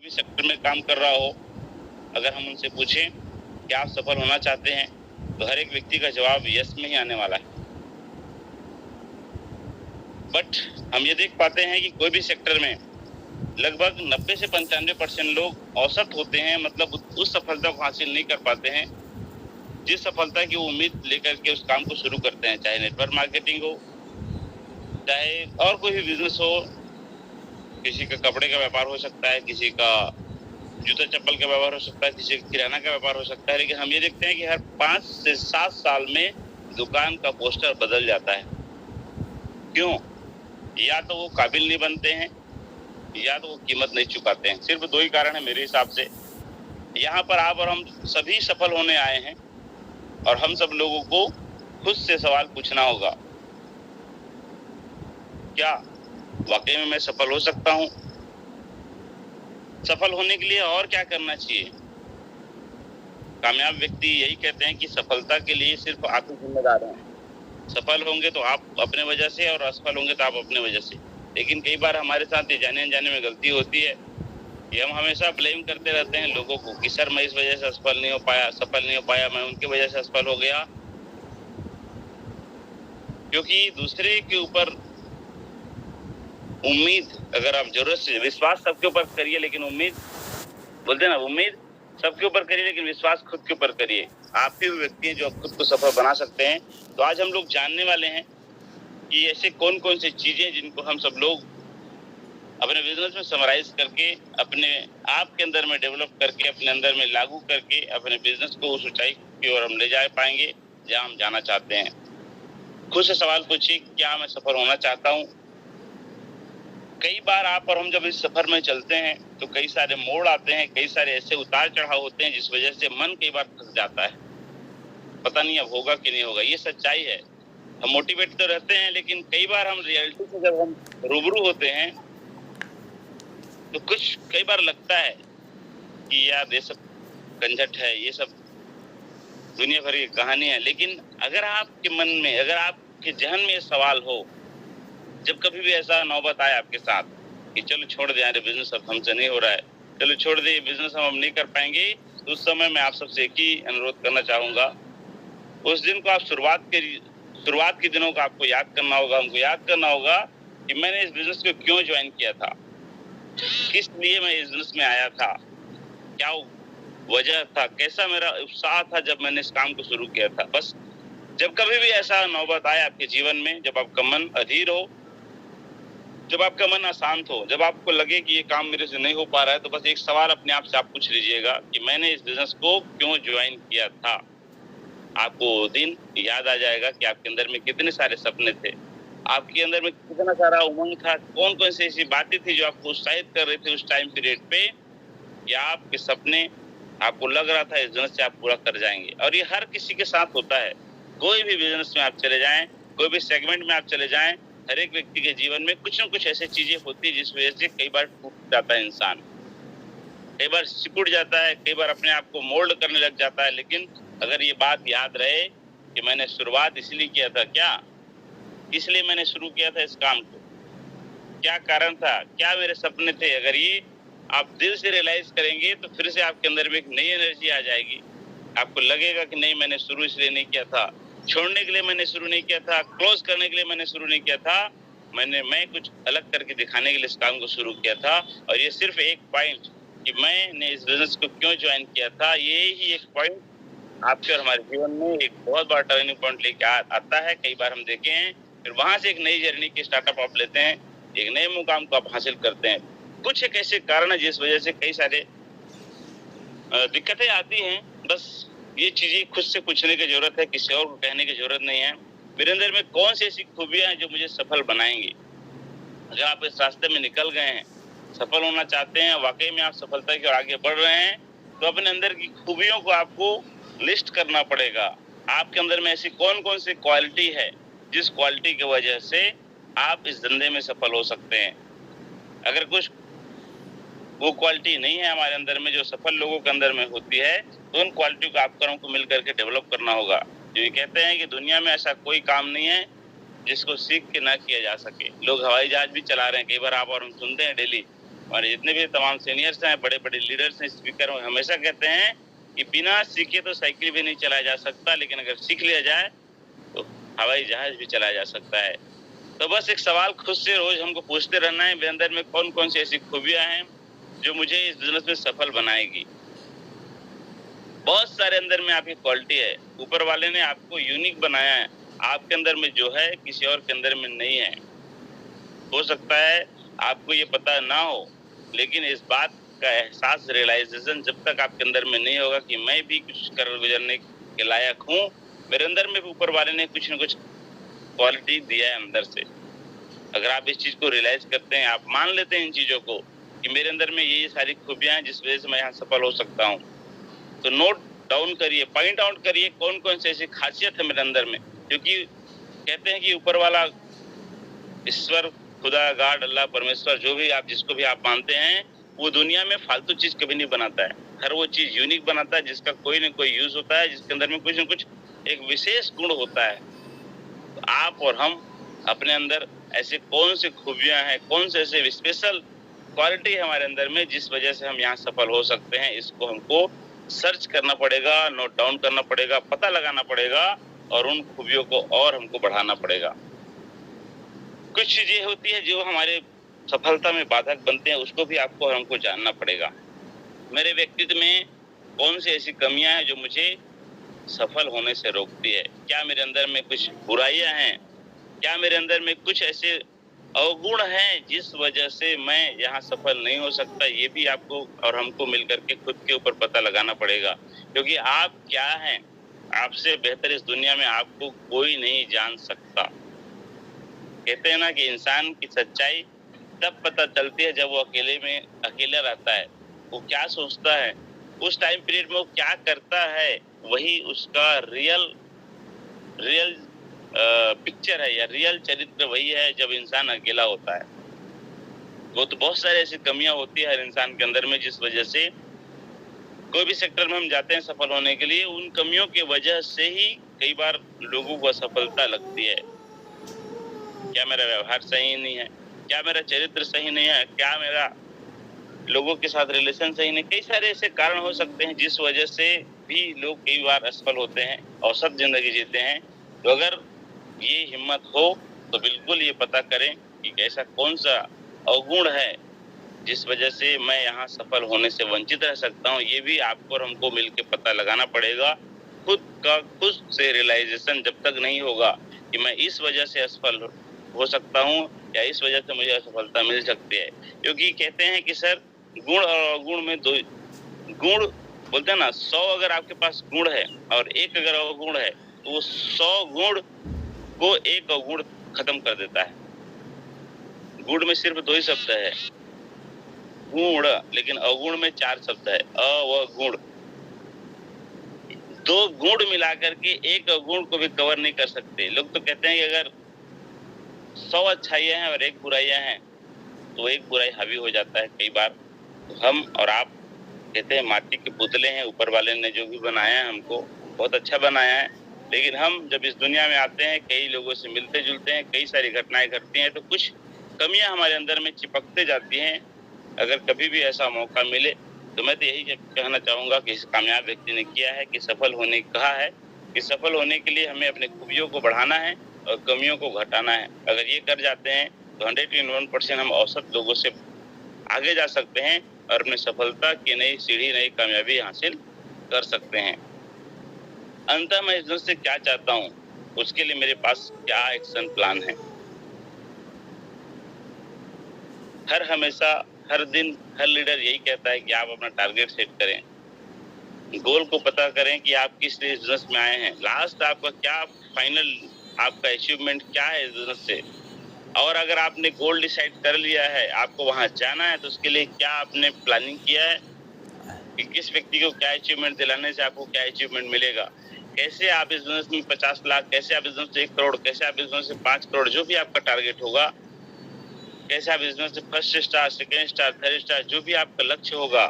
भी सेक्टर में काम कर रहा हो, अगर हम उनसे पूछें कि आप सफल होना चाहते हैं, तो हर एक व्यक्ति का जवाब यस में ही आने वाला है। बट हम ये देख पाते हैं कि कोई भी सेक्टर में लगभग 90 से 95% लोग औसत होते हैं, मतलब उस सफलता को हासिल नहीं कर पाते हैं जिस सफलता की वो उम्मीद लेकर के उस काम को शुरू करते हैं, चाहे नेटवर्क मार्केटिंग हो, चाहे और कोई भी बिजनेस हो। किसी का कपड़े का व्यापार हो सकता है, किसी का जूता चप्पल का व्यापार हो सकता है, किसी का किराना का व्यापार हो सकता है, लेकिन हम ये देखते हैं कि हर 5 से 7 साल में दुकान का पोस्टर बदल जाता है। क्यों? या तो वो काबिल नहीं बनते हैं, या तो वो कीमत नहीं चुकाते हैं। सिर्फ 2 ही कारण है मेरे हिसाब से। यहाँ पर आप और हम सभी सफल होने आए हैं और हम सब लोगों को खुद से सवाल पूछना होगा, क्या वाकई में मैं सफल हो सकता हूँ? सफल होने के लिए और क्या करना चाहिए? कामयाब व्यक्ति यही कहते हैं कि सफलता के लिए सिर्फ आप ही जिम्मेदार हैं। सफल होंगे तो आप अपने वजह से, और असफल होंगे तो आप अपने वजह से। लेकिन कई बार हमारे साथ ये जाने अनजाने में गलती होती है कि हम हमेशा ब्लेम करते रहते हैं लोगों को कि सर मैं इस वजह से सफल नहीं हो पाया, मैं उनकी वजह से असफल हो गया। क्योंकि दूसरे के ऊपर उम्मीद, अगर आप जरूरत से, विश्वास सबके ऊपर करिए लेकिन उम्मीद, बोलते हैं ना, उम्मीद सबके ऊपर करिए लेकिन विश्वास खुद के ऊपर करिए। आप ही वो व्यक्ति हैं जो खुद को सफल बना सकते हैं। तो आज हम लोग जानने वाले हैं कि ऐसे कौन कौन सी चीजें जिनको हम सब लोग अपने बिजनेस में समराइज करके, अपने आप के अंदर में डेवलप करके, अपने अंदर में लागू करके अपने बिजनेस को उस ऊंचाई की ओर हम ले जा पाएंगे जहां हम जाना चाहते हैं। खुद से सवाल पूछिए, क्या मैं सफल होना चाहता हूँ? कई बार आप और हम जब इस सफर में चलते हैं तो कई सारे मोड़ आते हैं, कई सारे ऐसे उतार चढ़ाव होते हैं जिस वजह से मन कई बार फंस जाता है, पता नहीं अब होगा कि नहीं होगा। ये सच्चाई है। हम मोटिवेट तो रहते हैं लेकिन कई बार हम रियलिटी से जब हम रूबरू होते हैं तो कुछ कई बार लगता है कि यार ये सब झंझट है, ये सब दुनिया भर की कहानी है। लेकिन अगर आपके मन में, अगर आपके जहन में ये सवाल हो, जब कभी भी ऐसा नौबत आए आपके साथ कि चलो छोड़ दे यार, बिजनेस अब हमसे नहीं हो रहा है, चलो छोड़ दे, बिजनेस हम अब नहीं कर पाएंगे, तो उस समय मैं आप सबसे एक ही अनुरोध करना चाहूंगा, उस दिन को आप शुरुआत के दिनों को आपको याद करना होगा, हमको याद करना होगा कि मैंने इस बिजनेस को क्यों ज्वाइन किया था, किस लिए मैं इस बिजनेस में आया था, क्या वजह था, कैसा मेरा उत्साह था जब मैंने इस काम को शुरू किया था। बस जब कभी भी ऐसा नौबत आए आपके जीवन में, जब आपका मन अधीर हो, जब आपका मन अशांत हो, जब आपको लगे कि ये काम मेरे से नहीं हो पा रहा है, तो बस एक सवाल अपने आप से आप पूछ लीजिएगा कि मैंने इस बिजनेस को क्यों ज्वाइन किया था। आपको दिन याद आ जाएगा कि आपके अंदर में कितने सारे सपने थे, आपके अंदर में कितना सारा उमंग था, कौन कौन सी ऐसी बातें थी जो आपको उत्साहित कर रही थी उस टाइम पीरियड पे, या आपके सपने, आपको लग रहा था इस बिजनेस से आप पूरा कर जाएंगे। और ये हर किसी के साथ होता है। कोई भी बिजनेस में आप चले जाएं, कोई भी सेगमेंट में आप चले जाएं, हर एक व्यक्ति के जीवन में कुछ न कुछ ऐसी चीजें होती है जिस वजह से कई बार टूट जाता है इंसान, कई बार सिकुड़ जाता है, कई बार अपने आप को मोल्ड करने लग जाता है। लेकिन अगर ये बात याद रहे कि मैंने शुरुआत इसलिए किया था, क्या इसलिए मैंने शुरू किया था इस काम को, क्या कारण था, क्या मेरे सपने थे, अगर ये आप दिल से रियलाइज करेंगे तो फिर से आपके अंदर में एक नई एनर्जी आ जाएगी। आपको लगेगा कि नहीं, मैंने शुरू इसलिए नहीं किया था, छोड़ने के लिए मैंने शुरू नहीं किया था, क्लोज करने के लिए मैंने शुरू नहीं किया था, मैं कुछ अलग करके दिखाने के लिए इस काम को शुरू किया था। और ये सिर्फ एक पॉइंट कि मैंने इस बिजनेस को क्यों ज्वाइन किया था, ये ही एक पॉइंट आपके और हमारे जीवन में एक बहुत बड़ा टर्निंग पॉइंट लेके आता है। कई बार हम देखे हैं, फिर वहां से एक नई जर्नी की स्टार्टअप आप लेते हैं, एक नए मुकाम को आप हासिल करते हैं। कुछ एक ऐसे कारण है जिस वजह से कई सारे दिक्कतें आती हैं। बस ये चीजें खुद से पूछने की जरूरत है, किसी और को कहने की जरूरत नहीं है। मेरे अंदर में कौन सी ऐसी खूबियां हैं जो मुझे सफल बनाएंगी। अगर आप इस रास्ते में निकल गए हैं, सफल होना चाहते हैं, वाकई में आप सफलता की ओर आगे बढ़ रहे हैं, तो अपने अंदर की खूबियों को आपको लिस्ट करना पड़ेगा। आपके अंदर में ऐसी कौन कौन सी क्वालिटी है जिस क्वालिटी की वजह से आप इस धंधे में सफल हो सकते हैं। अगर कुछ वो क्वालिटी नहीं है हमारे अंदर में जो सफल लोगों के अंदर में होती है, तो उन क्वालिटी को आप को मिल करके डेवलप करना होगा। जो ये कहते हैं कि दुनिया में ऐसा कोई काम नहीं है जिसको सीख के ना किया जा सके। लोग हवाई जहाज भी चला रहे हैं, कई बार आप और हम सुनते हैं डेली हमारे जितने भी तमाम सीनियर्स हैं, बड़े बड़े लीडर्स हैं, स्पीकर हैं, हमेशा कहते हैं कि बिना सीखे तो साइकिल भी नहीं चलाया जा सकता, लेकिन अगर सीख लिया जाए तो हवाई जहाज भी चलाया जा सकता है। तो बस एक सवाल खुद से रोज हमको पूछते रहना है, मेरे अंदर में कौन कौन सी ऐसी खूबियां हैं जो मुझे इस बिजनेस में सफल बनाएगी। बहुत सारे अंदर में आपकी क्वालिटी है, ऊपर वाले ने आपको यूनिक बनाया है, आपके अंदर में जो है किसी और के अंदर में नहीं है। हो सकता है आपको ये पता ना हो, लेकिन इस बात का एहसास, रियलाइजेशन जब तक आपके अंदर में नहीं होगा कि मैं भी कुछ कर गुजरने के लायक हूँ, मेरे अंदर में भी ऊपर वाले ने कुछ न कुछ क्वालिटी दिया है अंदर से। अगर आप इस चीज को रियलाइज करते हैं, आप मान लेते हैं इन चीजों को कि मेरे अंदर में ये सारी खूबियां हैं जिस वजह से मैं यहाँ सफल हो सकता हूँ, तो नोट डाउन करिए, पॉइंट आउट करिए कौन कौन सी ऐसी खासियत है मेरे अंदर में। क्योंकि कहते हैं कि ऊपर वाला ईश्वर, खुदा, गॉड, अल्लाह, परमेश्वर, जो भी आप जिसको भी आप मानते हैं, वो दुनिया में फालतू चीज कभी नहीं बनाता है। हर वो चीज यूनिक बनाता है जिसका कोई न कोई यूज होता है, जिसके अंदर में कुछ न कुछ एक विशेष गुण होता है। तो आप और हम अपने अंदर ऐसे कौन सी खूबियां हैं, कौन से ऐसे स्पेशल क्वालिटी है हमारे अंदर में जिस वजह से हम यहाँ सफल हो सकते हैं, इसको हमको सर्च करना पड़ेगा, नोट डाउन करना पड़ेगा, पता लगाना पड़ेगा और उन खूबियों को और हमको बढ़ाना पड़ेगा। कुछ चीजें होती है जो हमारे सफलता में बाधक बनते हैं, उसको भी आपको और हमको जानना पड़ेगा। मेरे व्यक्तित्व में कौन सी ऐसी कमियां हैं जो मुझे सफल होने से रोकती है? क्या मेरे अंदर में कुछ बुराइयां हैं? क्या मेरे अंदर में कुछ ऐसे अवगुण हैं जिस वजह से मैं यहाँ सफल नहीं हो सकता? ये भी आपको और हमको मिलकर के खुद के ऊपर पता लगाना पड़ेगा, क्योंकि आप क्या हैं, आपसे बेहतर इस दुनिया में आपको कोई नहीं जान सकता। कहते हैं ना कि इंसान की सच्चाई तब पता चलती है जब वो अकेला रहता है, वो क्या सोचता है, उस टाइम पीरियड में वो क्या करता है, वही उसका रियल पिक्चर है या रियल चरित्र वही है जब इंसान अकेला होता है। वो तो बहुत सारी ऐसी कमियां होती है हर इंसान के अंदर में जिस वजह से कोई भी सेक्टर में हम जाते हैं सफल होने के लिए, उन कमियों की वजह से ही कई बार लोगों को असफलता लगती है। क्या मेरा व्यवहार सही नहीं है? क्या मेरा चरित्र सही नहीं है? क्या मेरा लोगों के साथ रिलेशन सही नहीं? कई सारे ऐसे कारण हो सकते हैं जिस वजह से भी लोग कई बार असफल होते हैं, औसत जिंदगी जीते हैं। तो अगर ये हिम्मत हो तो बिल्कुल ये पता करें कि ऐसा कौन सा अवगुण है जिस वजह से मैं यहाँ सफल होने से वंचित रह सकता हूँ। ये भी आपको और हमको मिलकर पता लगाना पड़ेगा। खुद से रियलाइजेशन जब तक नहीं होगा कि मैं इस वजह से असफल हो सकता हूँ या इस वजह से मुझे असफलता मिल सकती है। क्योंकि कहते हैं कि सर गुण और अवगुण में दो गुण बोलते हैं ना, 100 अगर आपके पास गुण है और एक अगर अवगुण है तो वो 100 गुण को एक अवगुण खत्म कर देता है। गुण में सिर्फ 2 ही शब्द है, गुण, लेकिन अवगुण में 4 शब्द है, अवगुण। 2 गुण मिलाकर के एक अवगुण को भी कवर नहीं कर सकते। लोग तो कहते हैं कि अगर 100 अच्छाइयां हैं और 1 बुराइयां हैं तो 1 बुराई हावी हो जाता है कई बार। तो हम और आप कहते हैं माटी के पुतले हैं, ऊपर वाले ने जो भी बनाया है हमको बहुत अच्छा बनाया है, लेकिन हम जब इस दुनिया में आते हैं, कई लोगों से मिलते जुलते हैं, कई सारी घटनाएं घटती हैं, तो कुछ कमियां हमारे अंदर में चिपकते जाती हैं। अगर कभी भी ऐसा मौका मिले तो मैं तो यही कहना चाहूंगा कि इस कामयाब व्यक्ति ने किया है कि सफल होने कहा है कि सफल होने के लिए हमें अपने खूबियों को बढ़ाना है और कमियों को घटाना है। अगर ये कर जाते हैं तो 101% हम औसत लोगों से आगे जा सकते हैं और अपनी सफलता की नई सीढ़ी, नई कामयाबी हासिल कर सकते हैं। अंततः मैं इस दुनिया से क्या चाहता हूँ, उसके लिए मेरे पास क्या एक्शन प्लान है। हमेशा हर दिन हर लीडर यही कहता है कि आप अपना टारगेट सेट करें, गोल को पता करें कि आप किस लिए इस बिजनेस में आए हैं, लास्ट आपका क्या फाइनल आपका अचीवमेंट क्या है इस बिजनेस से। और अगर आपने गोल डिसाइड कर लिया है, आपको वहां जाना है, तो उसके लिए क्या आपने प्लानिंग किया है कि किस व्यक्ति को क्या अचीवमेंट दिलाने से आपको क्या अचीवमेंट मिलेगा। कैसे आप इस बिजनेस में 50 लाख, कैसे आप बिजनेस से 1 करोड़, कैसे आप बिजनेस से 5 करोड़, जो भी आपका टारगेट होगा, कैसे आप बिजनेस से 1st star, 2nd star, 3rd star, जो भी आपका लक्ष्य होगा,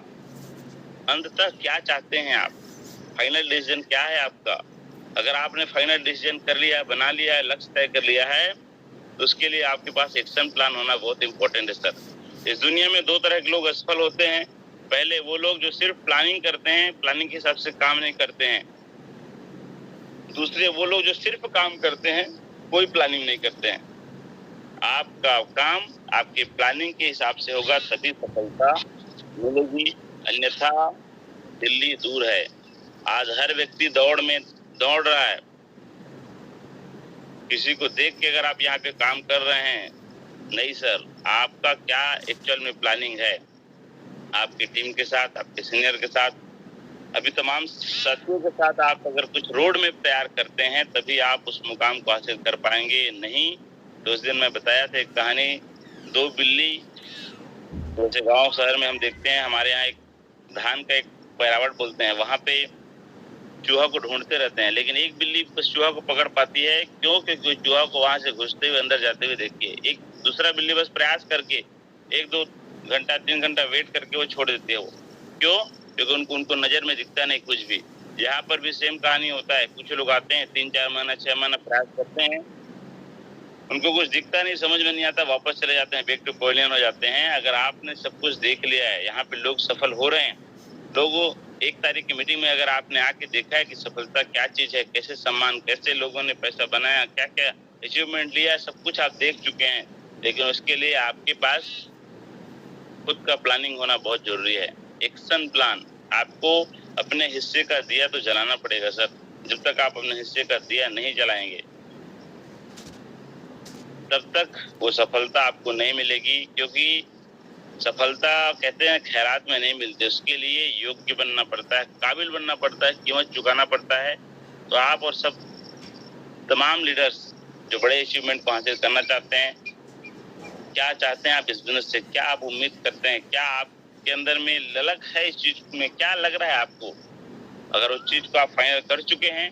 अंततः क्या चाहते हैं आप, फाइनल डिसीजन क्या है आपका। अगर आपने फाइनल डिसीजन कर लिया, बना लिया है, लक्ष्य तय कर लिया है, तो उसके लिए आपके पास एक्शन प्लान होना बहुत इंपॉर्टेंट है सर। इस दुनिया में दो तरह के लोग असफल होते हैं। पहले वो लोग जो सिर्फ प्लानिंग करते हैं, प्लानिंग के हिसाब से काम नहीं करते हैं। दूसरे वो लोग जो सिर्फ काम करते हैं, कोई प्लानिंग नहीं करते हैं। आपका काम आपके प्लानिंग के हिसाब से होगा, तभी सफलता मिलेगी, अन्यथा दिल्ली दूर है। आज हर व्यक्ति दौड़ में दौड़ रहा है। किसी को देख के अगर आप यहाँ पे काम कर रहे हैं, नहीं सर, आपका क्या एक्चुअल में प्लानिंग है आपकी टीम के साथ, आपके सीनियर के साथ, अभी तमाम साथियों के साथ आप अगर कुछ रोड मैप तैयार करते हैं, तभी आप उस मुकाम को हासिल कर पाएंगे। नहीं तो उस दिन मैं बताया था एक कहानी, दो बिल्ली, जैसे गांव शहर में हम देखते हैं, हमारे यहाँ एक धान का एक पैरावट बोलते हैं, वहां पे चूहा को ढूंढते रहते हैं, लेकिन एक बिल्ली बस चूहा को पकड़ पाती है। क्यों? क्योंकि चूहा को वहां से घुसते हुए अंदर जाते हुए देखती है। एक दूसरा बिल्ली बस प्रयास करके 1-2 घंटा 3 घंटा वेट करके वो छोड़ देती है। वो क्यों? क्योंकि उनको नजर में दिखता नहीं कुछ भी। यहाँ पर भी सेम कहानी होता है। कुछ लोग आते हैं 3-4 महीना 6 महीना प्रयास करते हैं, उनको कुछ दिखता नहीं, समझ में नहीं आता, वापस चले जाते हैं, बैक टू पवेलियन हो जाते हैं। अगर आपने सब कुछ देख लिया है, यहाँ पे लोग सफल हो रहे हैं, लोगों 1 तारीख की मीटिंग में अगर आपने आके देखा है कि सफलता क्या चीज है, कैसे सम्मान, कैसे लोगों ने पैसा बनाया, क्या क्या अचीवमेंट लिया, सब कुछ आप देख चुके हैं। लेकिन उसके लिए आपके पास खुद का प्लानिंग होना बहुत जरूरी है। Action plan. आपको अपने हिस्से का दिया तो जलाना पड़ेगा सर। जब तक आप अपने हिस्से का दिया नहीं जलाएंगे, तब तक वो सफलता आपको नहीं मिलेगी। क्योंकि सफलता कहते हैं खैरात में नहीं मिलती, उसके लिए योग्य बनना पड़ता है, काबिल बनना पड़ता है, कीमत चुकाना पड़ता है। तो आप और सब तमाम लीडर्स जो बड़े अचीवमेंट को हासिल करना चाहते हैं, क्या चाहते हैं आप इस बिजनेस से, क्या आप उम्मीद करते हैं, क्या आपके अंदर में ललक है इस चीज में, क्या लग रहा है आपको? अगर उस चीज को आप फाइनल कर चुके हैं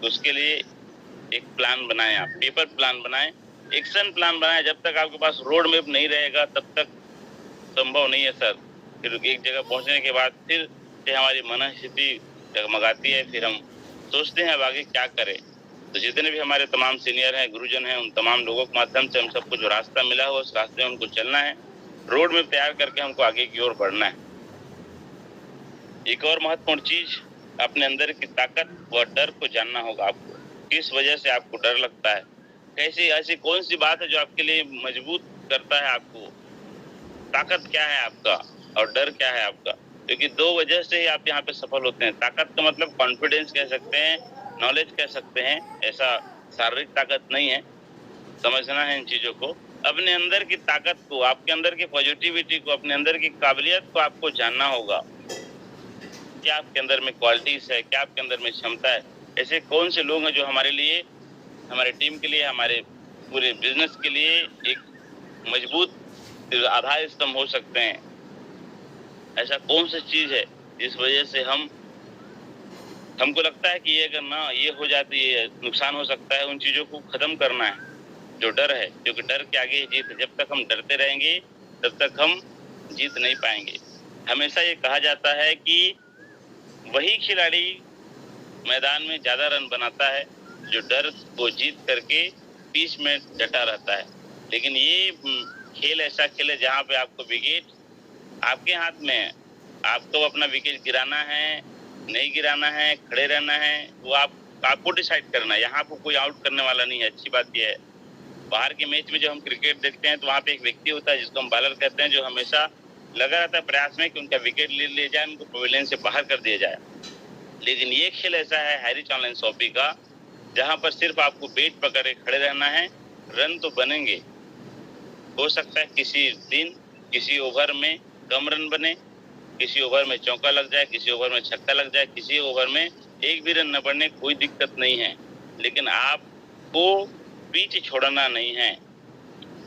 तो उसके लिए एक प्लान बनाएं, आप पेपर प्लान बनाएं, एक्शन प्लान बनाएं। जब तक आपके पास रोड मैप नहीं रहेगा तब तक संभव नहीं है सर। फिर एक जगह पहुंचने के बाद फिर हमारी मन स्थिति डगमगाती है, फिर हम सोचते हैं अब आगे क्या करें। तो जितने भी हमारे तमाम सीनियर हैं, गुरुजन हैं, उन तमाम लोगों के माध्यम से हम सबको जो रास्ता मिला हो उस रास्ते में उनको चलना है, रोड मैप तैयार करके हमको आगे की ओर बढ़ना है। एक और महत्वपूर्ण चीज, अपने अंदर की ताकत व डर को जानना होगा आपको। किस वजह से आपको डर लगता है, कैसी ऐसी कौन सी बात है जो आपके लिए मजबूत करता है आपको, ताकत क्या है आपका और डर क्या है आपका। क्योंकि 2 वजह से ही आप यहाँ पे सफल होते हैं। ताकत का मतलब कॉन्फिडेंस कह सकते हैं, नॉलेज कह सकते हैं, ऐसा शारीरिक ताकत नहीं है, समझना है इन चीजों को। अपने अंदर की ताकत को, आपके अंदर की पॉजिटिविटी को, अपने अंदर की काबिलियत को आपको जानना होगा। क्या आपके अंदर में क्वालिटीज है, क्या आपके अंदर में क्षमता है। ऐसे कौन से लोग हैं जो हमारे लिए, हमारे टीम के लिए, हमारे पूरे बिजनेस के लिए एक मजबूत आधार स्तंभ हो सकते हैं। ऐसा कौन सी चीज है जिस वजह से हमको लगता है कि ये अगर ना ये हो जाती है नुकसान हो सकता है। उन चीजों को खत्म करना है, जो डर है, क्योंकि डर के आगे जीत है। जब तक हम डरते रहेंगे तब तक हम जीत नहीं पाएंगे। हमेशा ये कहा जाता है कि वही खिलाड़ी मैदान में ज्यादा रन बनाता है जो डर को जीत करके बीच में डटा रहता है। लेकिन ये खेल ऐसा खेल है जहाँ पे आपको विकेट आपके हाथ में है। आपको अपना विकेट गिराना है, नहीं गिराना है, खड़े रहना है, वो आपको डिसाइड करना है। यहाँ आपको कोई आउट करने वाला नहीं है। अच्छी बात यह है, बाहर के मैच में जो हम क्रिकेट देखते हैं तो वहाँ पे एक व्यक्ति होता है जिसको हम बॉलर कहते हैं, जो हमेशा लगा रहता है प्रयास में कि उनका विकेट ले जाए, उनको पवेलियन से बाहर कर दिया जाए। लेकिन ये खेल ऐसा है हैरिस ऑनलाइन शॉपी का, जहाँ पर सिर्फ आपको बैट पकड़ के खड़े रहना है। रन तो बनेंगे, हो सकता है किसी दिन किसी ओवर में कम रन बने, किसी ओवर में चौका लग जाए, किसी ओवर में छक्का लग जाए, किसी ओवर में एक भी रन न बढ़ने, कोई दिक्कत नहीं है। लेकिन आपको पीछे छोड़ना नहीं है,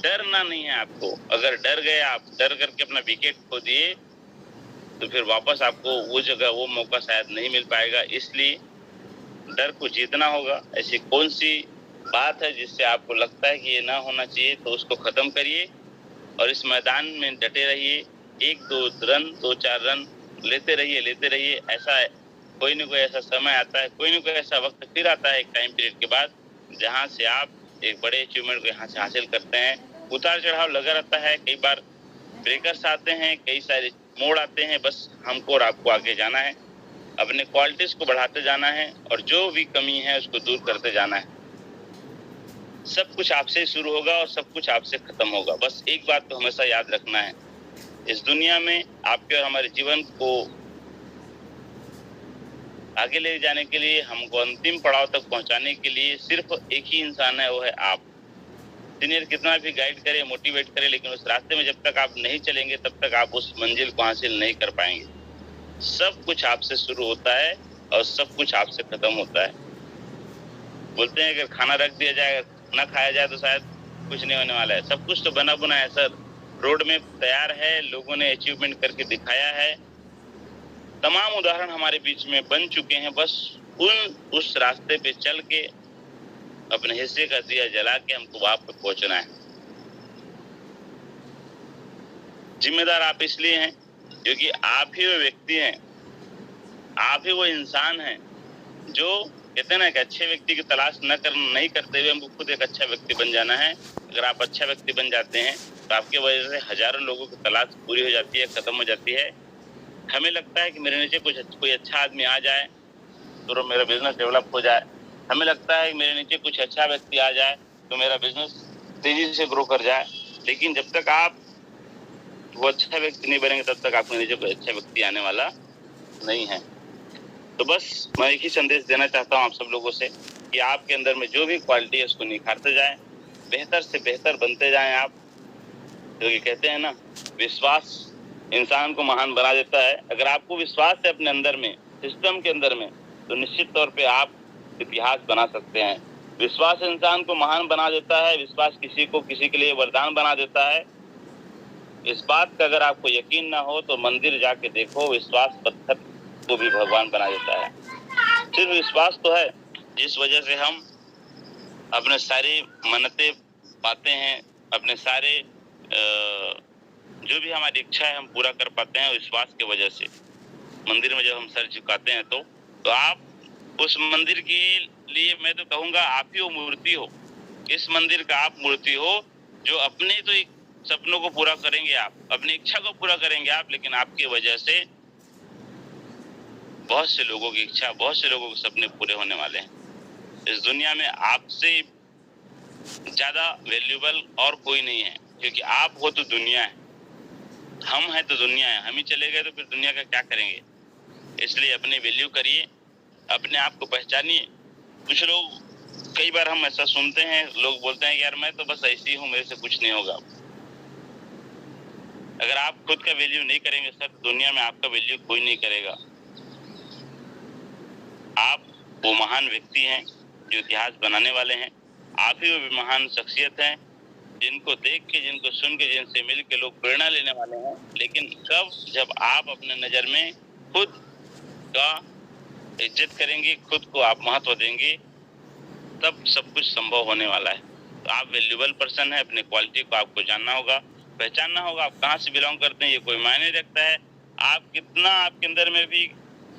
डरना नहीं है आपको। अगर डर गए, आप डर करके अपना विकेट खो दिए, तो फिर वापस आपको वो जगह वो मौका शायद नहीं मिल पाएगा। इसलिए डर को जीतना होगा। ऐसी कौन सी बात है जिससे आपको लगता है कि ये ना होना चाहिए, तो उसको खत्म करिए और इस मैदान में डटे रहिए। 1-2 रन 2-4 रन लेते रहिए। ऐसा है, कोई न कोई ऐसा समय आता है, कोई न कोई ऐसा वक्त फिर आता है एक टाइम पीरियड के बाद, जहाँ से आप एक बड़े अचीवमेंट को यहाँ से हासिल करते हैं। उतार चढ़ाव लगा रहता है, कई बार ब्रेकर्स आते हैं, कई सारे मोड़ आते हैं। बस हमको और आपको आगे जाना है, अपने क्वालिटीज को बढ़ाते जाना है और जो भी कमी है उसको दूर करते जाना है। सब कुछ आपसे शुरू होगा और सब कुछ आपसे खत्म होगा। बस एक बात तो हमेशा याद रखना है, इस दुनिया में आपके और हमारे जीवन को आगे ले जाने के लिए, हमको अंतिम पड़ाव तक पहुंचाने के लिए सिर्फ एक ही इंसान है, वो है आप। सीनियर कितना भी गाइड करे, मोटिवेट करे, लेकिन उस रास्ते में जब तक आप नहीं चलेंगे तब तक आप उस मंजिल को हासिल नहीं कर पाएंगे। सब कुछ आपसे शुरू होता है और सब कुछ आपसे खत्म होता है। बोलते हैं अगर खाना रख दिया जाए, ना खाया जाए तो शायद कुछ नहीं होने वाला है। सब कुछ तो बना बुना है सर, रोड में तैयार है, लोगों ने अचीवमेंट करके दिखाया है, तमाम उदाहरण हमारे बीच में बन चुके हैं। बस उस रास्ते पे चल के अपने हिस्से का दिया जला के हमको वहां पे पहुंचना है। जिम्मेदार आप इसलिए हैं क्योंकि आप ही वो व्यक्ति हैं, आप ही वो इंसान हैं जो कहते हैं ना कि अच्छे व्यक्ति की तलाश नहीं करते हुए हमको खुद एक अच्छा व्यक्ति बन जाना है। अगर आप अच्छा व्यक्ति बन जाते हैं तो आपके वजह से हजारों लोगों की तलाश पूरी हो जाती है, खत्म हो जाती है। हमें लगता है कि मेरे नीचे कोई अच्छा आदमी आ जाए तो मेरा बिजनेस डेवलप हो जाए, हमें लगता है कि मेरे नीचे कुछ अच्छा व्यक्ति आ जाए तो मेरा बिजनेस तेजी से ग्रो कर जाए। लेकिन जब तक आप वो अच्छा व्यक्ति नहीं बनेंगे तब तक आपके नीचे कोई अच्छा व्यक्ति आने वाला नहीं है। तो बस मैं एक ही संदेश देना चाहता हूँ आप सब लोगों से कि आपके अंदर में जो भी क्वालिटी है उसको निखारते जाएं, बेहतर से बेहतर बनते जाएं आप। क्योंकि कहते हैं ना, विश्वास इंसान को महान बना देता है। अगर आपको विश्वास है अपने अंदर में, सिस्टम के अंदर में, तो निश्चित तौर पे आप इतिहास बना सकते हैं। विश्वास इंसान को महान बना देता है, विश्वास किसी के लिए वरदान बना देता है। इस बात का अगर आपको यकीन ना हो तो मंदिर जाके देखो, विश्वास पत्थर को भी भगवान बना देता है। सिर्फ विश्वास तो है जिस वजह से हम अपने सारी मन्नतें पाते हैं, अपने सारे जो भी हमारी इच्छा है हम पूरा कर पाते हैं विश्वास की वजह से। मंदिर में जब हम सर झुकाते हैं तो आप उस मंदिर के लिए, मैं तो कहूँगा आप ही वो मूर्ति हो, इस मंदिर का आप मूर्ति हो जो अपने तो एक सपनों को पूरा करेंगे आप, अपनी इच्छा को पूरा करेंगे आप, लेकिन आपकी वजह से बहुत से लोगों की इच्छा, बहुत से लोगों के सपने पूरे होने वाले हैं। इस दुनिया में आपसे ज्यादा वैल्यूएबल और कोई नहीं है, क्योंकि आप हो तो दुनिया है, हम हैं तो दुनिया है। हम ही चले गए तो फिर दुनिया का क्या करेंगे। इसलिए अपनी वैल्यू करिए, अपने आप को पहचानिए। कुछ लोग, कई बार हम ऐसा सुनते हैं, लोग बोलते हैं यार मैं तो बस ऐसी हूँ, मेरे से कुछ नहीं होगा। अगर आप खुद का वैल्यू नहीं करेंगे सर, दुनिया में आपका वैल्यू कोई नहीं करेगा। आप वो महान व्यक्ति हैं जो इतिहास बनाने वाले हैं। आप ही वो महान शख्सियत हैं जिनको देख के, जिनको सुन के, जिनसे मिल के लोग प्रेरणा लेने वाले हैं। लेकिन कब, जब आप अपने नजर में खुद का इज्जत करेंगे, खुद को आप महत्व देंगे, तब सब कुछ संभव होने वाला है। तो आप वैल्यूएबल पर्सन है, अपने क्वालिटी को आपको जानना होगा, पहचानना होगा। आप कहाँ से बिलोंग करते हैं ये कोई मायने रखता है। आप कितना, आपके अंदर में भी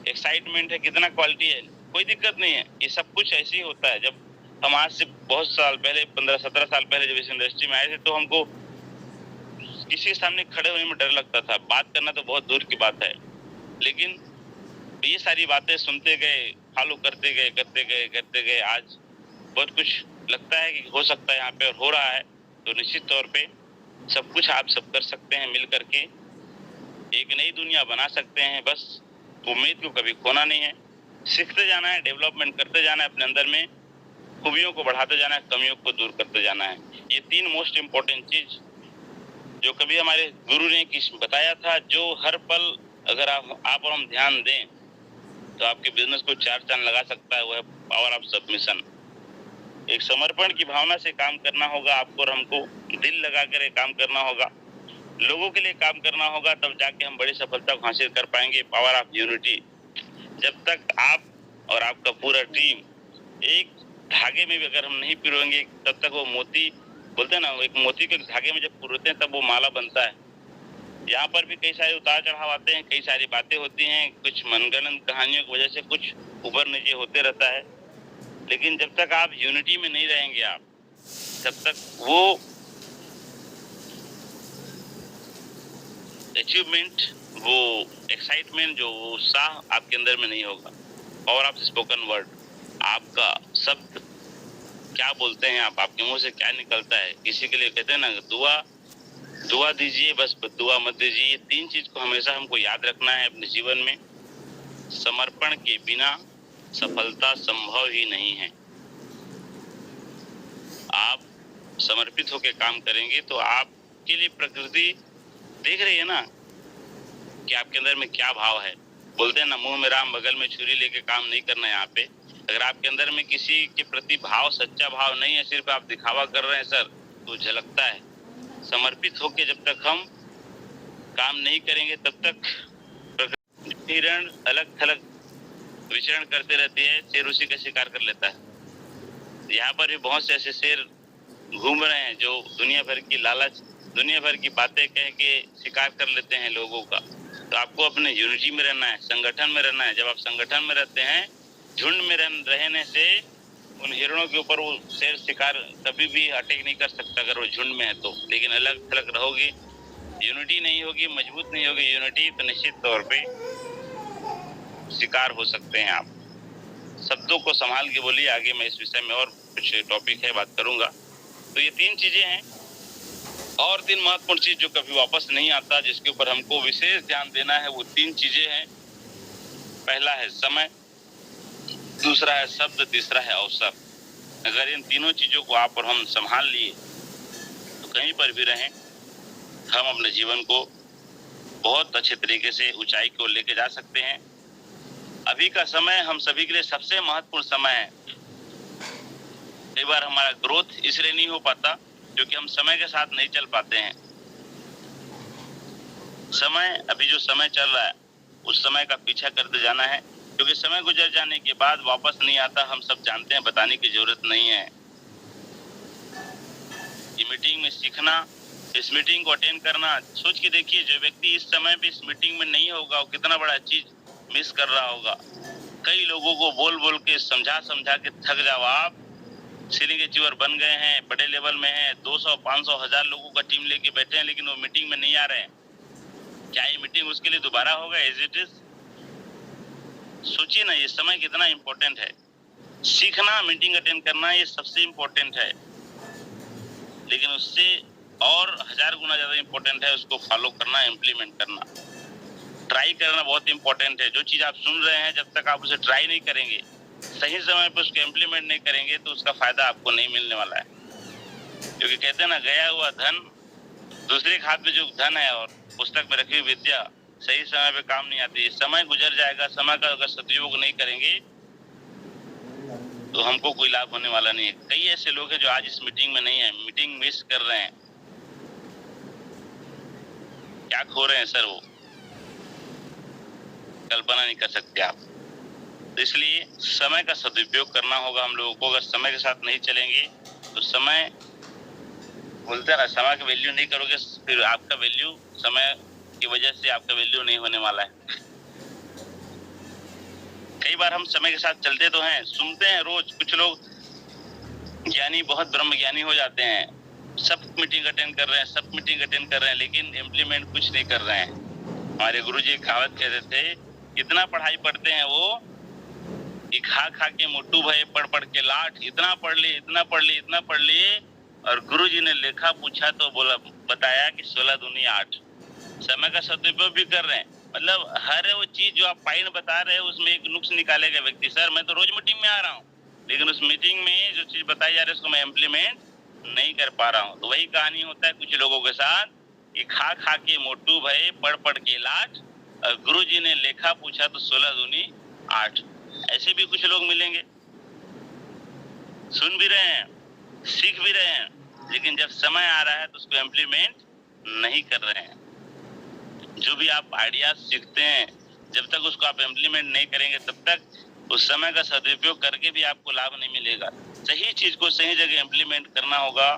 एक्साइटमेंट है, कितना क्वालिटी है, कोई दिक्कत नहीं है। ये सब कुछ ऐसे ही होता है। जब हम आज से बहुत साल पहले, 15-17 साल पहले जब इस इंडस्ट्री में आए थे, तो हमको किसी के सामने खड़े होने में डर लगता था, बात करना तो बहुत दूर की बात है। लेकिन ये सारी बातें सुनते गए, फॉलो करते गए, आज बहुत कुछ लगता है कि हो सकता है यहाँ पे और हो रहा है। तो निश्चित तौर पे सब कुछ आप सब कर सकते हैं, मिल करके एक नई दुनिया बना सकते हैं। बस उम्मीद को कभी खोना नहीं है, सीखते जाना है, डेवलपमेंट करते जाना है, अपने अंदर में खूबियों को बढ़ाते जाना है, कमियों को दूर करते जाना है। ये 3 मोस्ट इम्पोर्टेंट चीज जो कभी हमारे गुरु ने बताया था, जो हर पल अगर आप और हम ध्यान दें तो आपके बिजनेस को 4 चांद लगा सकता है। वो है पावर ऑफ सबमिशन। एक समर्पण की भावना से काम करना होगा आपको, और हमको दिल लगा कर काम करना होगा, लोगों के लिए काम करना होगा, तब जाके हम बड़ी सफलता को हासिल कर पाएंगे। Power of unity. जब तक आप और आपका पूरा टीम एक धागे में भी अगर हम नहीं पिरोएंगे, तब तक वो मोती, बोलते हैं ना, एक मोती के धागे में जब पिरोते हैं तब वो माला बनता है। यहाँ पर भी कई सारे उतार चढ़ाव आते हैं, कई सारी बातें होती हैं, कुछ मनगढ़ंत कहानियों की वजह से कुछ ऊपर नीचे होते रहता है। लेकिन जब तक आप यूनिटी में नहीं रहेंगे, आप तब तक वो अचीवमेंट, वो एक्साइटमेंट, जो उत्साह आपके अंदर में नहीं होगा। पावर ऑफ स्पोकन वर्ड, आपका शब्द क्या बोलते हैं आप, आपके मुंह से क्या निकलता है। किसी के लिए कहते हैं ना, दुआ दीजिए, बस दुआ मत दीजिए। ये 3 चीज को हमेशा हमको याद रखना है अपने जीवन में। समर्पण के बिना सफलता संभव ही नहीं है। आप समर्पित होकर काम करेंगे तो आपके लिए प्रकृति देख रही है ना कि आपके अंदर में क्या भाव है। बोलते हैं ना, मुंह में राम बगल में छुरी लेके काम नहीं करना है यहाँ पे। अगर आपके अंदर में किसी के प्रति भाव, सच्चा भाव नहीं है, सिर्फ आप दिखावा कर रहे हैं सर, तो झलकता है। समर्पित होके जब तक हम काम नहीं करेंगे तब तक हिरण अलग थलग विचरण करते रहती है, शेर उसी का शिकार कर लेता है। यहाँ पर भी बहुत से ऐसे शेर घूम रहे हैं जो दुनिया भर की लालच, दुनिया भर की बातें कह के शिकार कर लेते हैं लोगों का। तो आपको अपने यूनिटी में रहना है, संगठन में रहना है। जब आप संगठन में रहते हैं, झुंड में रहने से उन हिरणों के ऊपर वो शेर शिकार कभी भी अटैक नहीं कर सकता अगर वो झुंड में है तो। लेकिन अलग थलग रहोगे, यूनिटी नहीं होगी, मजबूत नहीं होगी यूनिटी, तो निश्चित तौर पे शिकार हो सकते हैं आप। शब्दों को संभाल के बोलिए। आगे मैं इस विषय में और कुछ टॉपिक है बात करूंगा। तो ये 3 चीजें हैं। और 3 महत्वपूर्ण चीज जो कभी वापस नहीं आता, जिसके ऊपर हमको विशेष ध्यान देना है, वो 3 चीजें हैं। पहला है समय, दूसरा है शब्द, तीसरा है अवसर। अगर इन तीनों चीजों को आप और हम संभाल लिए तो कहीं पर भी रहें, हम अपने जीवन को बहुत अच्छे तरीके से ऊंचाई की ओर लेके जा सकते हैं। अभी का समय हम सभी के लिए सबसे महत्वपूर्ण समय है। कई बार हमारा ग्रोथ इसलिए नहीं हो पाता क्योंकि हम समय के साथ नहीं चल पाते हैं। अभी जो समय चल रहा है उस समय का पीछा करते जाना है, क्योंकि समय गुजर जाने के बाद वापस नहीं आता, हम सब जानते हैं, बताने की जरूरत नहीं है। ये मीटिंग में सीखना, इस मीटिंग को अटेंड करना, सोच के देखिए जो व्यक्ति इस समय भी इस मीटिंग में नहीं होगा वो कितना बड़ा चीज मिस कर रहा होगा। कई लोगों को बोल बोल के समझा के थक जाओ आप। सीलिंग अचीवर बन गए हैं, बड़े लेवल में हैं, 200, 500, 1000 लोगों का टीम लेके बैठे हैं, लेकिन वो मीटिंग में नहीं आ रहे हैं। क्या ये मीटिंग उसके लिए दोबारा होगा एज इट इज? सोचिए ना, ये समय कितना इंपॉर्टेंट है। सीखना, मीटिंग अटेंड करना, ये सबसे इंपॉर्टेंट है, लेकिन उससे और 1000 गुना ज्यादा इंपॉर्टेंट है उसको फॉलो करना, इम्प्लीमेंट करना, ट्राई करना बहुत इंपॉर्टेंट है। जो चीज आप सुन रहे हैं, जब तक आप उसे ट्राई नहीं करेंगे, सही समय पर उसको इम्प्लीमेंट नहीं करेंगे, तो उसका फायदा आपको नहीं मिलने वाला है। क्योंकि कहते हैं ना, गया हुआ धन दूसरे के हाथ में जो धन है और पुस्तक में रखी हुई विद्या सही समय पे काम नहीं आती। समय गुजर जाएगा, समय का अगर सदुपयोग नहीं करेंगे तो हमको कोई लाभ होने वाला नहीं है। कई ऐसे लोग हैं जो आज इस मीटिंग में नहीं है, मीटिंग मिस कर रहे हैं। क्या खो रहे हैं सर, वो कल्पना नहीं कर सकते आप। तो इसलिए समय का सदुपयोग करना होगा हम लोगों को। अगर समय के साथ नहीं चलेंगे तो समय, बोलते हैं ना, समय का वैल्यू नहीं करोगे फिर आपका वैल्यू, समय की वजह से आपका वैल्यू नहीं होने वाला है। कई बार हम समय के साथ चलते तो हैं, सुनते हैं रोज, कुछ लोग ज्ञानी, बहुत ब्रह्म ज्ञानी हो जाते हैं, सब मीटिंग अटेंड कर रहे हैं, सब मीटिंग अटेंड कर रहे हैं, लेकिन इम्प्लीमेंट कुछ नहीं कर रहे हैं। हमारे गुरुजी कहावत कहते थे, इतना पढ़ाई पढ़ते हैं वो कि खा खा के मोटू भये, पढ़ पढ़ के लाठ। इतना पढ़ लिए, इतना पढ़ लिए, इतना पढ़ लिए, और गुरुजी ने लेखा पूछा तो बोला, बताया कि 16 दूनी 8। समय का सदुपयोग भी कर रहे हैं। मतलब हर वो चीज जो आप पाइन बता रहे हैं उसमें एक नुक्स निकालेगा व्यक्ति। सर मैं तो रोज मीटिंग में आ रहा हूँ, लेकिन उस मीटिंग में जो चीज बताई जा रही है उसको मैं इम्प्लीमेंट नहीं कर पा रहा हूँ। तो वही कहानी होता है कुछ लोगों के साथ कि खा खा के मोटू भये, पढ़ पढ़ के लाठ, और गुरुजी ने लेखा पूछा तो 16 दूनी 8। ऐसे भी कुछ लोग मिलेंगे, सुन भी रहे हैं, सीख भी रहे हैं, लेकिन जब समय आ रहा है तो उसको इम्प्लीमेंट नहीं कर रहे हैं। जो भी आप आइडियाज सीखते हैं, जब तक उसको आप इम्प्लीमेंट नहीं करेंगे तब तक उस समय का सदुपयोग करके भी आपको लाभ नहीं मिलेगा। सही चीज को सही जगह इम्प्लीमेंट करना होगा।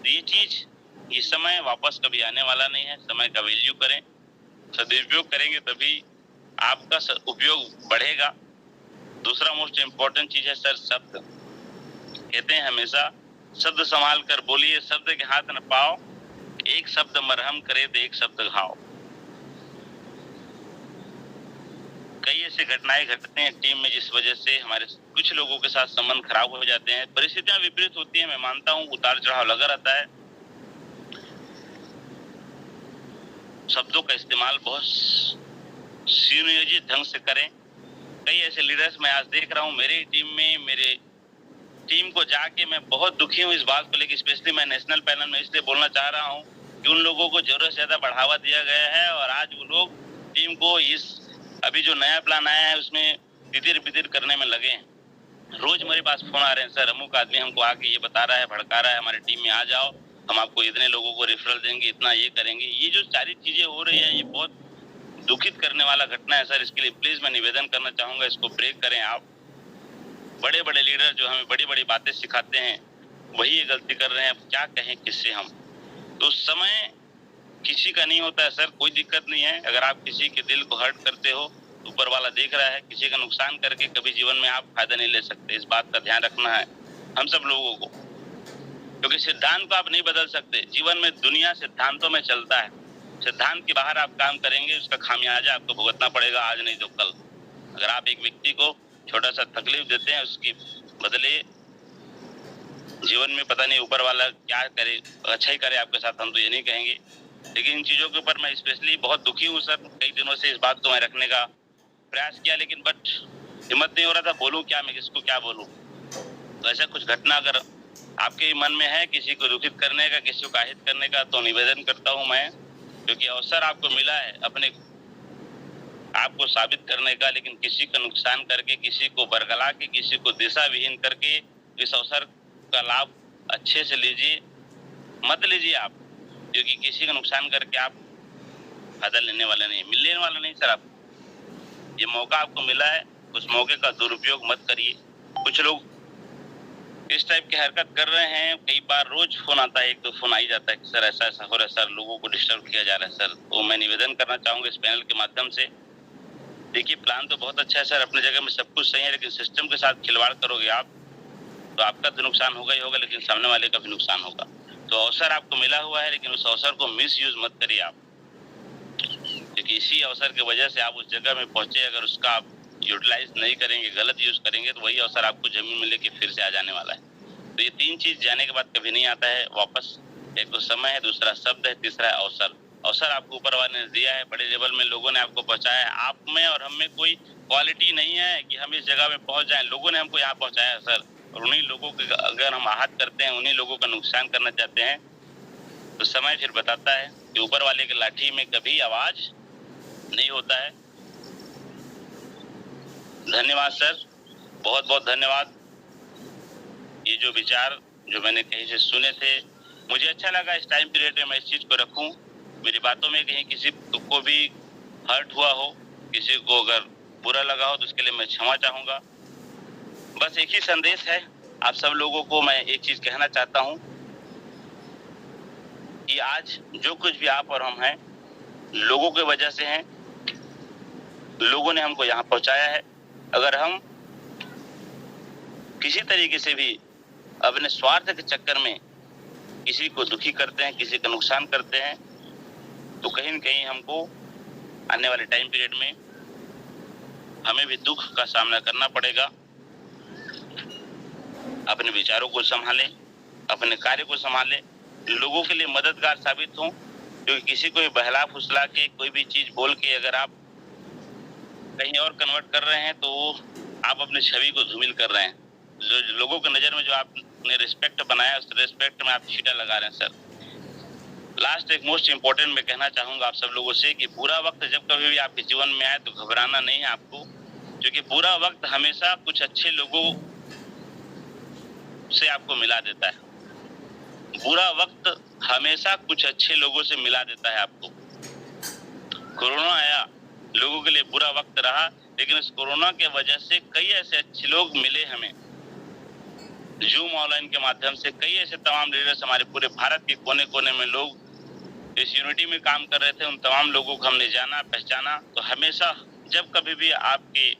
ये चीज, ये समय वापस कभी आने वाला नहीं है। समय का वैल्यू करें, सदुपयोग करेंगे तभी आपका उपयोग बढ़ेगा। दूसरा मोस्ट इम्पोर्टेंट चीज है सर, शब्द। कहते हैं हमेशा, शब्द संभाल कर बोलिए, शब्द के हाथ न पाओ, एक शब्द मरहम करे तो एक शब्द घाव। ऐसे घटनाएं घटते हैं टीम में जिस वजह से हमारे कुछ लोगों के साथ संबंध खराब हो जाते हैं। परिस्थितियां विपरीत होती हैं, मैं मानता हूँ, उतार चढ़ाव लगा रहता है। शब्दों का इस्तेमाल बहुत सुनियोजित ढंग से करें। कई ऐसे लीडर्स मैं आज देख रहा हूँ मेरी टीम में, मेरे टीम को जाके मैं बहुत दुखी हूँ इस बात को लेकर। स्पेशली मैं नेशनल पैनल में इसलिए बोलना चाह रहा हूँ कि उन लोगों को जरूरत से ज्यादा बढ़ावा दिया गया है और आज वो लोग टीम को इस अभी जो नया प्लान आया है उसमें तितिर बितिर करने में लगे हैं। रोज मेरे पास फोन आ रहे हैं, सर अमुक आदमी हमको आके ये बता रहा है, भड़का रहा है, हमारी टीम में आ जाओ, हम आपको इतने लोगों को रेफरल देंगे, इतना ये करेंगे। ये जो सारी चीजें हो रही है ये बहुत दुखित करने वाला घटना है सर। इसके लिए प्लीज मैं निवेदन करना चाहूंगा, इसको ब्रेक करें आप। बड़े बड़े लीडर जो हमें बड़ी बड़ी बातें सिखाते हैं वही ये गलती कर रहे हैं। अब क्या कहें किससे हम। तो समय किसी का नहीं होता है सर, कोई दिक्कत नहीं है। अगर आप किसी के दिल को हर्ट करते हो तो ऊपर वाला देख रहा है। किसी का नुकसान करके कभी जीवन में आप फायदा नहीं ले सकते, इस बात का ध्यान रखना है हम सब लोगों को। क्योंकि सिद्धांत को आप नहीं बदल सकते। जीवन में दुनिया सिद्धांतों में चलता है। सिद्धांत के बाहर आप काम करेंगे उसका खामियाजा आपको भुगतना पड़ेगा, आज नहीं तो कल। अगर आप एक व्यक्ति को छोटा सा तकलीफ देते हैं उसके बदले जीवन में पता नहीं ऊपर वाला क्या करे, अच्छा ही करे आपके साथ, हम तो ये नहीं कहेंगे। लेकिन इन चीजों के ऊपर मैं स्पेशली बहुत दुखी हूँ सर। कई दिनों से इस बात को मैं रखने का प्रयास किया लेकिन बट हिम्मत नहीं हो रहा था, बोलूं क्या, मैं किसको क्या बोलूं। तो ऐसा कुछ घटना अगर आपके मन में है किसी को दुखित करने का, किसी को आहित करने का, तो निवेदन करता हूं मैं, क्योंकि अवसर आपको मिला है अपने आपको साबित करने का, लेकिन किसी का नुकसान करके, किसी को बरगला के, किसी को दिशा विहीन करके इस अवसर का लाभ अच्छे से लीजिए, मत लीजिए आप। क्योंकि किसी का नुकसान करके आप फायदा लेने वाले नहीं, मिलने वाले नहीं सर। आप ये मौका आपको मिला है, उस मौके का दुरुपयोग मत करिए। कुछ लोग इस टाइप की हरकत कर रहे हैं। कई बार रोज फोन आता है, एक दो फोन आ ही जाता है कि सर ऐसा ऐसा हो रहा है, सर लोगों को डिस्टर्ब किया जा रहा है सर। तो मैं निवेदन करना चाहूंगा इस पैनल के माध्यम से, देखिए प्लान तो बहुत अच्छा है सर, अपनी जगह में सब कुछ सही है, लेकिन सिस्टम के साथ खिलवाड़ करोगे आप तो आपका तो नुकसान होगा ही होगा, लेकिन सामने वाले का भी नुकसान होगा। तो अवसर आपको मिला हुआ है, लेकिन उस अवसर को मिस यूज मत करिए आप। क्योंकि इसी अवसर की वजह से आप उस जगह में पहुंचे, अगर उसका आप यूटिलाइज नहीं करेंगे, गलत यूज करेंगे, तो वही अवसर आपको जमीन में लेके फिर से आ जाने वाला है। तो ये तीन चीज जाने के बाद कभी नहीं आता है वापस। एक तो समय है, दूसरा शब्द है, तीसरा है अवसर। अवसर आपको ऊपर वाले ने दिया है, बड़े लेवल में लोगों ने आपको पहुंचाया है। आप में और हम में कोई क्वालिटी नहीं है कि हम इस जगह में पहुंच जाएं। लोगों ने हमको यहाँ पहुंचाया है सर, और उन्हीं लोगों के अगर हम आहत करते हैं, उन्हीं लोगों का नुकसान करना चाहते हैं, तो समय फिर बताता है कि ऊपर वाले की लाठी में कभी आवाज नहीं होता है। धन्यवाद सर, बहुत बहुत धन्यवाद। ये जो विचार जो मैंने कहीं से सुने थे, मुझे अच्छा लगा। इस टाइम पीरियड में मैं इस चीज को रखूं। मेरी बातों में कहीं किसी को भी हर्ट हुआ हो, किसी को अगर बुरा लगा हो, तो उसके लिए मैं क्षमा चाहूंगा। बस एक ही संदेश है आप सब लोगों को, मैं एक चीज कहना चाहता हूं कि आज जो कुछ भी आप और हम हैं, लोगों की वजह से हैं। लोगों ने हमको यहाँ पहुंचाया है। अगर हम किसी तरीके से भी अपने स्वार्थ के चक्कर में किसी को दुखी करते हैं, किसी का नुकसान करते हैं, तो कहीं न कहीं हमको आने वाले टाइम पीरियड में हमें भी दुख का सामना करना पड़ेगा। अपने विचारों को संभालें, अपने कार्य को संभालें, लोगों के लिए मददगार साबित हों। क्योंकि किसी को भी बहला फुसला के, कोई भी चीज बोल के अगर आप कहीं और कन्वर्ट कर रहे हैं, तो आप अपनी छवि को धूमिल कर रहे हैं। जो लोगों की नजर में जो आपने रिस्पेक्ट बनाया, उस रिस्पेक्ट में आप छींटा लगा रहे हैं सर। लास्ट एक मोस्ट इंपॉर्टेंट मैं कहना चाहूंगा आप सब लोगों से कि बुरा वक्त जब कभी भी आपके जीवन में आए तो घबराना नहीं है आपको, क्योंकि बुरा वक्त हमेशा कुछ अच्छे लोगों से आपको मिला देता है। बुरा वक्त हमेशा कुछ अच्छे लोगों से मिला देता है आपको। कोरोना आया, लोगों के लिए बुरा वक्त रहा, लेकिन इस कोरोना के वजह से कई ऐसे अच्छे लोग मिले हमें। जूम ऑनलाइन के माध्यम से कई ऐसे तमाम लीडर्स हमारे पूरे भारत के कोने कोने में लोग इस यूनिटी में काम कर रहे थे। उन तमाम लोगों को हमने जाना, पहचाना। तो हमेशा जब कभी भी आपके